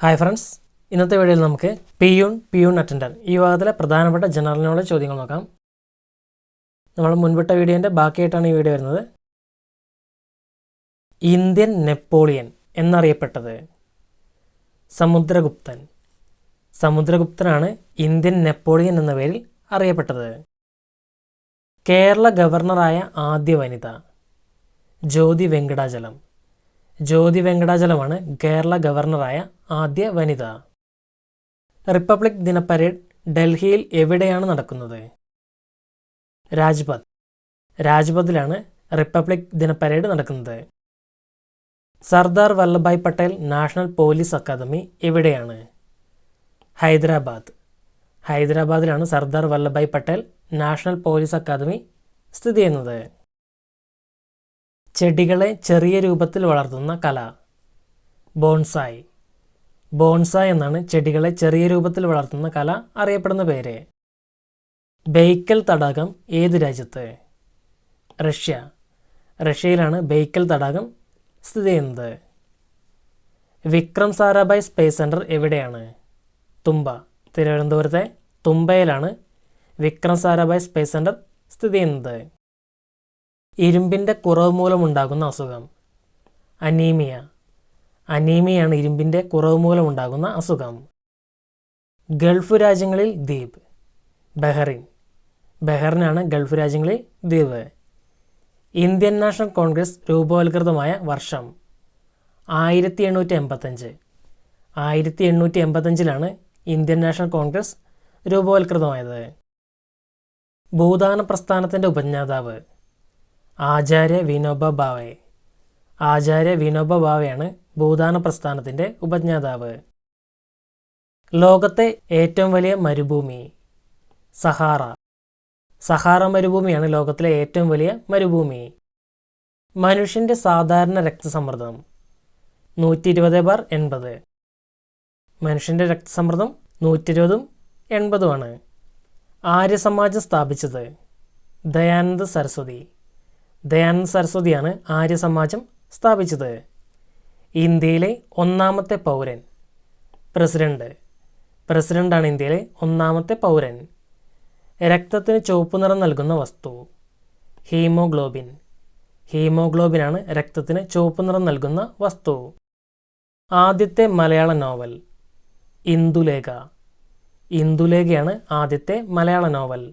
Hi friends, ഇന്നത്തെ വീഡിയോയിൽ നമുക്ക് പിയൂൺ അറ്റൻഡർ ഈ വിഭാഗത്തിലെ പ്രധാനപ്പെട്ട ജനറൽ നോളജ് ചോദ്യങ്ങൾ നോക്കാം. നമ്മൾ മുൻപിട്ട വീഡിയോൻ്റെ ബാക്കിയായിട്ടാണ് ഈ വീഡിയോ വരുന്നത്. ഇന്ത്യൻ നെപ്പോളിയൻ എന്നറിയപ്പെട്ടത് സമുദ്രഗുപ്തൻ. സമുദ്രഗുപ്തനാണ് ഇന്ത്യൻ നെപ്പോളിയൻ എന്ന പേരിൽ അറിയപ്പെട്ടത്. കേരള ഗവർണറായ ആദ്യ വനിത ജ്യോതി വെങ്കടാചലം. ജ്യോതി വെങ്കടാചലമാണ് കേരള ഗവർണറായ ആദ്യ വനിത. റിപ്പബ്ലിക് ദിന പരേഡ് ഡൽഹിയിൽ എവിടെയാണ് നടക്കുന്നത്? രാജ്പഥ്. രാജ്പഥിലാണ് റിപ്പബ്ലിക് ദിന പരേഡ് നടക്കുന്നത്. Sardar Vallabhbhai Patel national police academy എവിടെയാണ്? ഹൈദരാബാദ്. ഹൈദരാബാദിലാണ് Sardar Vallabhbhai Patel national police academy സ്ഥിതി ചെയ്യുന്നത്. ചെടികളെ ചെറിയ രൂപത്തിൽ വളർത്തുന്ന കല ബോൺസായ്. ബോൺസായ് എന്നാണ് ചെടികളെ ചെറിയ രൂപത്തിൽ വളർത്തുന്ന കല അറിയപ്പെടുന്ന പേര്. ബെയ്ക്കൽ തടാകം ഏത് രാജ്യത്ത്? റഷ്യ. റഷ്യയിലാണ് ബെയ്ക്കൽ തടാകം സ്ഥിതി ചെയ്യുന്നത്. വിക്രം സാരാഭായ് സ്പേസ് സെൻറ്റർ എവിടെയാണ്? തുമ്പ. തിരുവനന്തപുരത്തെ തുമ്പയിലാണ് വിക്രം സാരാഭായ് സ്പേസ് സെൻറ്റർ സ്ഥിതി ചെയ്യുന്നത്. ഇരുമ്പിൻ്റെ കുറവ് മൂലമുണ്ടാകുന്ന അസുഖം അനീമിയ. അനീമിയാണ് ഇരുമ്പിൻ്റെ കുറവ് മൂലമുണ്ടാകുന്ന അസുഖം. ഗൾഫ് രാജ്യങ്ങളിൽ ദ്വീപ് ബഹ്റിൻ. ബഹ്റിനാണ് ഗൾഫ് രാജ്യങ്ങളിൽ ദ്വീപ്. ഇന്ത്യൻ നാഷണൽ കോൺഗ്രസ് രൂപവത്കൃതമായ വർഷം 1885. 1885 ഇന്ത്യൻ നാഷണൽ കോൺഗ്രസ് രൂപവത്കൃതമായത്. ഭൂദാന പ്രസ്ഥാനത്തിൻ്റെ ഉപജ്ഞാതാവ് ആചാര്യ വിനോബ ഭാവെ. ആചാര്യ വിനോബ ഭാവെയാണ് ഭൂദാന പ്രസ്ഥാനത്തിൻ്റെ ഉപജ്ഞാതാവ്. ലോകത്തെ ഏറ്റവും വലിയ മരുഭൂമി സഹാറ. സഹാറ മരുഭൂമിയാണ് ലോകത്തിലെ ഏറ്റവും വലിയ മരുഭൂമി. മനുഷ്യൻ്റെ സാധാരണ രക്തസമ്മർദ്ദം 120/80. മനുഷ്യൻ്റെ രക്തസമ്മർദ്ദം 120ഉം 80ഉമാണ്. ആര്യസമാജം സ്ഥാപിച്ചത് ദയാനന്ദ സരസ്വതി. ദയാനന്ദ സരസ്വതിയാണ് ആര്യസമാജം സ്ഥാപിച്ചത്. ഇന്ത്യയിലെ ഒന്നാമത്തെ പൗരൻ പ്രസിഡന്റ്. പ്രസിഡന്റാണ് ഇന്ത്യയിലെ ഒന്നാമത്തെ പൗരൻ. രക്തത്തിന് ചുവപ്പ് നിറം നൽകുന്ന വസ്തു ഹീമോഗ്ലോബിൻ. ഹീമോഗ്ലോബിനാണ് രക്തത്തിന് ചുവപ്പ് നിറം നൽകുന്ന വസ്തു. ആദ്യത്തെ മലയാള നോവൽ ഇന്ദുലേഖ. ഇന്ദുലേഖയാണ് ആദ്യത്തെ മലയാള നോവൽ.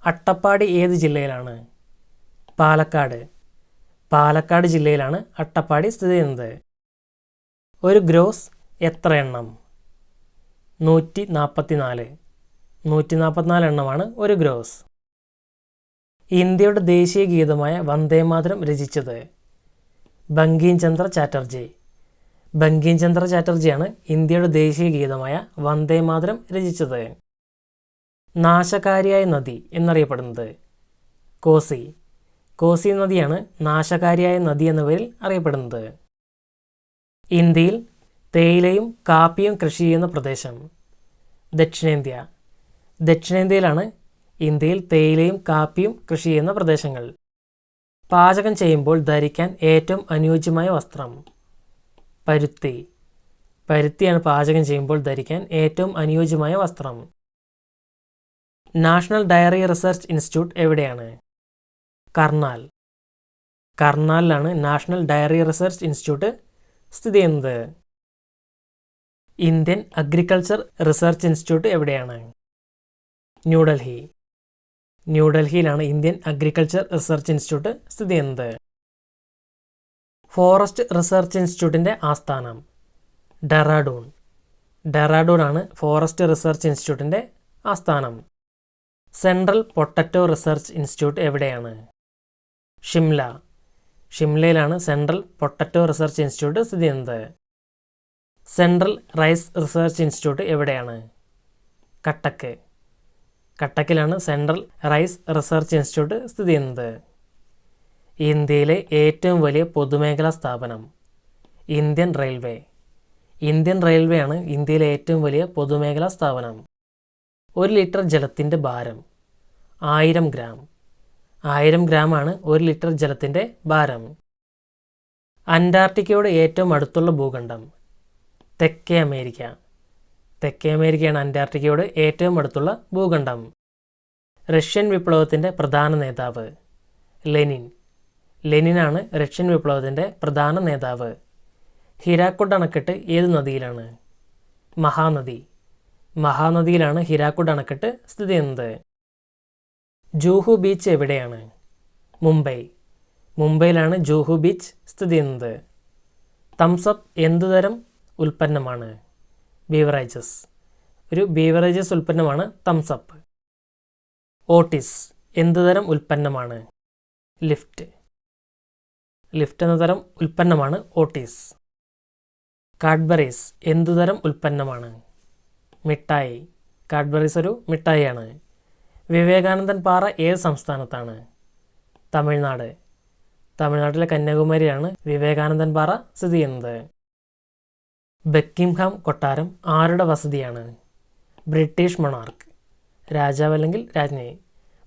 അട്ടപ്പാടി ഏത് ജില്ലയിലാണ്? പാലക്കാട്. പാലക്കാട് ജില്ലയിലാണ് അട്ടപ്പാടി സ്ഥിതി ചെയ്യുന്നത്. ഒരു ഗ്രോസ് എത്ര എണ്ണം? 144. 144 എണ്ണമാണ് ഒരു ഗ്രോസ്. ഇന്ത്യയുടെ ദേശീയ ഗീതമായ വന്ദേമാതരം രചിച്ചത് ബങ്കിം ചന്ദ്ര ചാറ്റർജി. ബങ്കിം ചന്ദ്ര ചാറ്റർജിയാണ് ഇന്ത്യയുടെ ദേശീയ ഗീതമായ വന്ദേമാതരം രചിച്ചത്. നാശകാരിയായ നദി എന്നറിയപ്പെടുന്നത് കോസി. കോസി നദിയാണ് നാശകാരിയായ നദി എന്ന പേരിൽ അറിയപ്പെടുന്നത്. ഇന്ത്യയിൽ തേയിലയും കാപ്പിയും കൃഷി ചെയ്യുന്ന പ്രദേശം ദക്ഷിണേന്ത്യ. ദക്ഷിണേന്ത്യയിലാണ് ഇന്ത്യയിൽ തേയിലയും കാപ്പിയും കൃഷി ചെയ്യുന്ന പ്രദേശങ്ങൾ. പാചകം ചെയ്യുമ്പോൾ ധരിക്കാൻ ഏറ്റവും അനുയോജ്യമായ വസ്ത്രം പരുത്തി. പരുത്തിയാണ് പാചകം ചെയ്യുമ്പോൾ ധരിക്കാൻ ഏറ്റവും അനുയോജ്യമായ വസ്ത്രം. നാഷണൽ ഡയറി റിസർച്ച് ഇൻസ്റ്റിറ്റ്യൂട്ട് എവിടെയാണ്? കർണാൽ. കർണാലിലാണ് നാഷണൽ ഡയറി റിസർച്ച് ഇൻസ്റ്റിറ്റ്യൂട്ട് സ്ഥിതി ചെയ്യുന്നത്. ഇന്ത്യൻ അഗ്രികൾച്ചർ റിസർച്ച് ഇൻസ്റ്റിറ്റ്യൂട്ട് എവിടെയാണ്? ന്യൂഡൽഹി. ന്യൂഡൽഹിയിലാണ് ഇന്ത്യൻ അഗ്രികൾച്ചർ റിസർച്ച് ഇൻസ്റ്റിറ്റ്യൂട്ട് സ്ഥിതി ചെയ്യുന്നത്. ഫോറസ്റ്റ് റിസർച്ച് ഇൻസ്റ്റിറ്റ്യൂട്ടിൻ്റെ ആസ്ഥാനം ഡെറാഡൂൺ. ഡെറാഡൂൺ ഫോറസ്റ്റ് റിസർച്ച് ഇൻസ്റ്റിറ്റ്യൂട്ടിൻ്റെ ആസ്ഥാനം. സെൻട്രൽ പൊട്ടറ്റോ റിസർച്ച് ഇൻസ്റ്റിറ്റ്യൂട്ട് എവിടെയാണ്? ഷിംല. ഷിംലയിലാണ് സെൻട്രൽ പൊട്ടറ്റോ റിസർച്ച് ഇൻസ്റ്റിറ്റ്യൂട്ട് സ്ഥിതി ചെയ്യുന്നത്. സെൻട്രൽ റൈസ് റിസർച്ച് ഇൻസ്റ്റിറ്റ്യൂട്ട് എവിടെയാണ്? കട്ടക്ക്. കട്ടക്കിലാണ് സെൻട്രൽ റൈസ് റിസർച്ച് ഇൻസ്റ്റിറ്റ്യൂട്ട് സ്ഥിതി ചെയ്യുന്നത്. ഇന്ത്യയിലെ ഏറ്റവും വലിയ പൊതുമേഖലാ സ്ഥാപനം ഇന്ത്യൻ റെയിൽവേ. ഇന്ത്യൻ റെയിൽവേ ആണ് ഇന്ത്യയിലെ ഏറ്റവും വലിയ പൊതുമേഖലാ സ്ഥാപനം. 1 ലിറ്റർ ജലത്തിൻ്റെ ഭാരം 1000 ഗ്രാം. 1000 ഗ്രാമാണ് 1 ലിറ്റർ ജലത്തിൻ്റെ ഭാരം. അന്റാർട്ടിക്കയോട് ഏറ്റവും അടുത്തുള്ള ഭൂഖണ്ഡം തെക്കേ അമേരിക്ക. തെക്കേ അമേരിക്കയാണ് അന്റാർട്ടിക്കയോട് ഏറ്റവും അടുത്തുള്ള ഭൂഖണ്ഡം. റഷ്യൻ വിപ്ലവത്തിൻ്റെ പ്രധാന നേതാവ് ലെനിൻ. ലെനിനാണ് റഷ്യൻ വിപ്ലവത്തിൻ്റെ പ്രധാന നേതാവ്. ഹിരാക്കുഡ് അണക്കെട്ട് ഏത് നദിയിലാണ്? മഹാനദി. മഹാനദിയിലാണ് ഹിരാക്കുഡ് അണക്കെട്ട് സ്ഥിതി ചെയ്യുന്നത്. ജൂഹു ബീച്ച് എവിടെയാണ്? മുംബൈ. മുംബൈയിലാണ് ജൂഹു ബീച്ച് സ്ഥിതി ചെയ്യുന്നത്. തംസപ്പ് എന്തുതരം ഉൽപ്പന്നമാണ്? ബീവറേജസ്. ഒരു ബീവറേജസ് ഉൽപ്പന്നമാണ് തംസപ്പ്. ഓട്ടിസ് എന്തുതരം ഉൽപ്പന്നമാണ്? ലിഫ്റ്റ്. ലിഫ്റ്റ് എന്ന തരം ഉൽപ്പന്നമാണ് ഓട്ടിസ്. കാഡ്ബറീസ് എന്തുതരം ഉൽപ്പന്നമാണ്? മിഠായി. കാഡ്ബറീസ് ഒരു മിഠായിയാണ്. വിവേകാനന്ദൻ പാറ ഏത് സംസ്ഥാനത്താണ്? തമിഴ്നാട്. തമിഴ്നാട്ടിലെ കന്യാകുമാരിയാണ് വിവേകാനന്ദൻ പാറ സ്ഥിതി ചെയ്യുന്നത്. ബക്കിംഗ്ഹാം കൊട്ടാരം ആരുടെ വസതിയാണ്? British monarch. രാജാവ് അല്ലെങ്കിൽ രാജ്ഞി.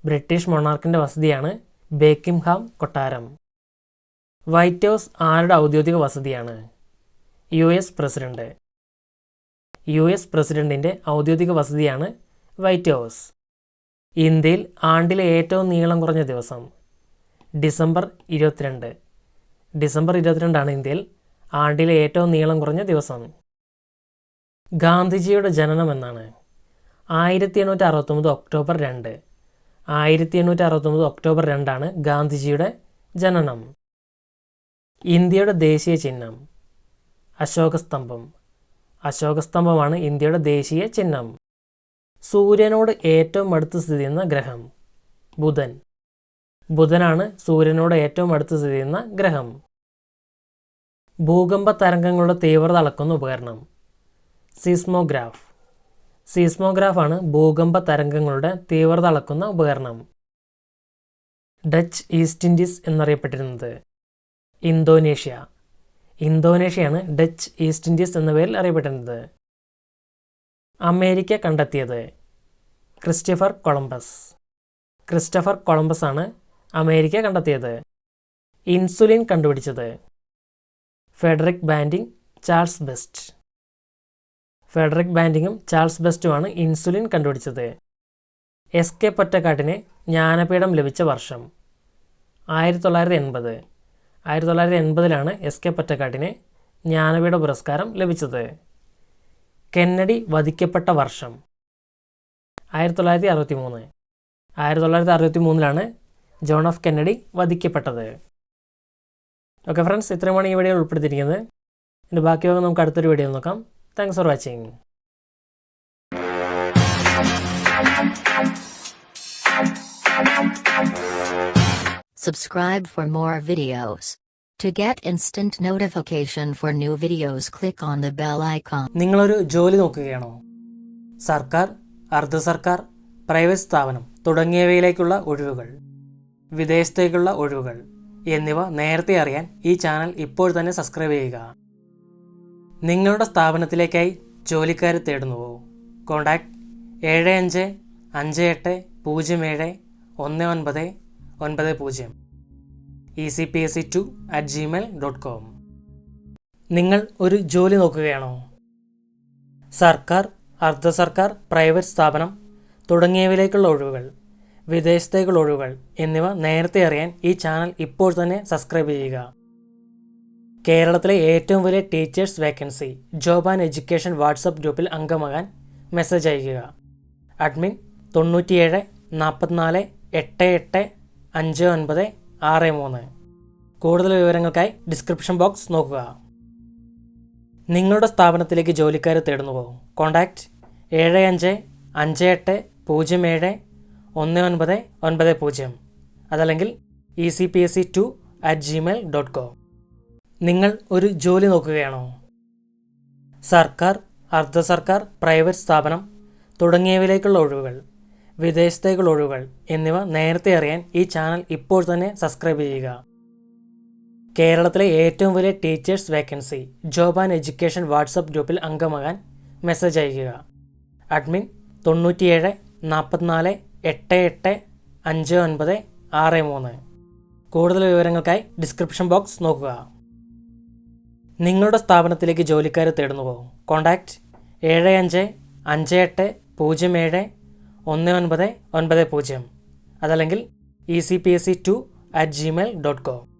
ബ്രിട്ടീഷ് മൊണാർക്കിൻ്റെ വസതിയാണ് ബക്കിംഗ്ഹാം കൊട്ടാരം. വൈറ്റ് ഹൗസ് ആരുടെ ഔദ്യോഗിക വസതിയാണ്? US president. US പ്രസിഡന്റിൻ്റെ ഔദ്യോഗിക വസതിയാണ് വൈറ്റ് ഹൗസ്. ഇന്ത്യയിൽ ആണ്ടിലെ ഏറ്റവും നീളം കുറഞ്ഞ ദിവസം? ഡിസംബർ 22. ഡിസംബർ 22 ഇന്ത്യയിൽ ആണ്ടിലെ ഏറ്റവും നീളം കുറഞ്ഞ ദിവസം. ഗാന്ധിജിയുടെ ജനനം എന്നാണ്? 1869 ഒക്ടോബർ 2. 1869 ഒക്ടോബർ 2 ഗാന്ധിജിയുടെ ജനനം. ഇന്ത്യയുടെ ദേശീയ ചിഹ്നം? അശോകസ്തംഭം. അശോകസ്തംഭമാണ് ഇന്ത്യയുടെ ദേശീയ ചിഹ്നം. സൂര്യനോട് ഏറ്റവും അടുത്ത് സ്ഥിതി ചെയ്യുന്ന ഗ്രഹം? ബുധൻ. ബുധനാണ് സൂര്യനോട് ഏറ്റവും അടുത്ത് സ്ഥിതി ചെയ്യുന്ന ഗ്രഹം. ഭൂകമ്പ തരംഗങ്ങളുടെ തീവ്രത അളക്കുന്ന ഉപകരണം? സീസ്മോഗ്രാഫ്. സീസ്മോഗ്രാഫാണ് ഭൂകമ്പ തരംഗങ്ങളുടെ തീവ്രത അളക്കുന്ന ഉപകരണം. ഡച്ച് ഈസ്റ്റ് ഇൻഡീസ് എന്നറിയപ്പെട്ടിരുന്നത്? ഇന്തോനേഷ്യ. ഇന്തോനേഷ്യയാണ് ഡച്ച് ഈസ്റ്റ് ഇൻഡീസ് എന്ന പേരിൽ അറിയപ്പെട്ടിരുന്നത്. അമേരിക്ക കണ്ടെത്തിയത്? Christopher Columbus. ക്രിസ്റ്റഫർ കൊളംബസ് ആണ് അമേരിക്ക കണ്ടെത്തിയത്. ഇൻസുലിൻ കണ്ടുപിടിച്ചത്? Frederick Banting, Charles Best. Frederick ബാൻഡിങ്ങും ചാൾസ് ബെസ്റ്റുമാണ് ഇൻസുലിൻ കണ്ടുപിടിച്ചത്. SK പൊറ്റക്കാട്ടിന് ജ്ഞാനപീഠം ലഭിച്ച വർഷം? 1980. 1980 SK പൊറ്റക്കാട്ടിന് ജ്ഞാനപീഠ പുരസ്കാരം ലഭിച്ചത്. കെന്നഡി വധിക്കപ്പെട്ട വർഷം? 1963. 1963 ജോൺ എഫ് കെന്നഡി വധിക്കപ്പെട്ടത്. ഓക്കെ ഫ്രണ്ട്സ്, ഇത്രയുമാണ് ഈ വീഡിയോയിൽ ഉൾപ്പെടുത്തിയിരിക്കുന്നത്. ഇതിൻ്റെ ബാക്കി ഭാഗം നമുക്ക് അടുത്തൊരു വീഡിയോയിൽ നോക്കാം. Thanks for watching. Subscribe for more videos. To get instant notification for new videos, click on the bell icon. നിങ്ങളൊരു ജോലി നോക്കുകയാണോ? സർക്കാർ, അർദ്ധ സർക്കാർ, പ്രൈവറ്റ് സ്ഥാപനം തുടങ്ങിയവയിലേക്കുള്ള ഒഴിവുകൾ, വിദേശത്തേക്കുള്ള ഒഴിവുകൾ എന്നിവ നേരത്തെ അറിയാൻ ഈ ചാനൽ ഇപ്പോൾ തന്നെ സബ്സ്ക്രൈബ് ചെയ്യുക. നിങ്ങളുടെ സ്ഥാപനത്തിലേക്കായി ജോലിക്കാരെ തേടുന്നുവോ? Contact 7558071990 ecpsc2@gmail.com. നിങ്ങൾ ഒരു ജോലി നോക്കുകയാണോ? സർക്കാർ, അർദ്ധ സർക്കാർ, പ്രൈവറ്റ് സ്ഥാപനം തുടങ്ങിയവയിലേക്കുള്ള ഒഴിവുകൾ, വിദേശത്തേക്കുള്ള ഒഴിവുകൾ എന്നിവ നേരത്തെ അറിയാൻ ഈ ചാനൽ ഇപ്പോൾ തന്നെ സബ്സ്ക്രൈബ് ചെയ്യുക. കേരളത്തിലെ ഏറ്റവും വലിയ teachers vacancy job and education WhatsApp ഗ്രൂപ്പിൽ അംഗമാകാൻ മെസ്സേജ് അയയ്ക്കുക. അഡ്മിൻ 97 44 88 59 63. കൂടുതൽ വിവരങ്ങൾക്കായി ഡിസ്ക്രിപ്ഷൻ ബോക്സ് നോക്കുക. നിങ്ങളുടെ സ്ഥാപനത്തിലേക്ക് ജോലിക്കാരെ തേടുന്നുവോ? കോൺടാക്ട് 7558071990 അതല്ലെങ്കിൽ ecpsc2@gmail.com. നിങ്ങൾ ഒരു ജോലി നോക്കുകയാണോ? സർക്കാർ, അർദ്ധ സർക്കാർ, പ്രൈവറ്റ് സ്ഥാപനം തുടങ്ങിയവയിലേക്കുള്ള ഒഴിവുകൾ, വിദേശത്തേക്കുള്ള ഒഴിവുകൾ എന്നിവ നേരത്തെ അറിയാൻ ഈ ചാനൽ ഇപ്പോൾ തന്നെ സബ്സ്ക്രൈബ് ചെയ്യുക. കേരളത്തിലെ ഏറ്റവും വലിയ teachers vacancy job and education WhatsApp ഗ്രൂപ്പിൽ അംഗമാകാൻ മെസ്സേജ് അയയ്ക്കുക. അഡ്മിൻ 97 44 88 59 63. കൂടുതൽ വിവരങ്ങൾക്കായി ഡിസ്ക്രിപ്ഷൻ ബോക്സ് നോക്കുക. നിങ്ങളുടെ സ്ഥാപനത്തിലേക്ക് ജോലിക്കാരെ തേടുന്നുവോ? കോൺടാക്റ്റ് 7558071990 അതല്ലെങ്കിൽ ecpsc2@gmail.com.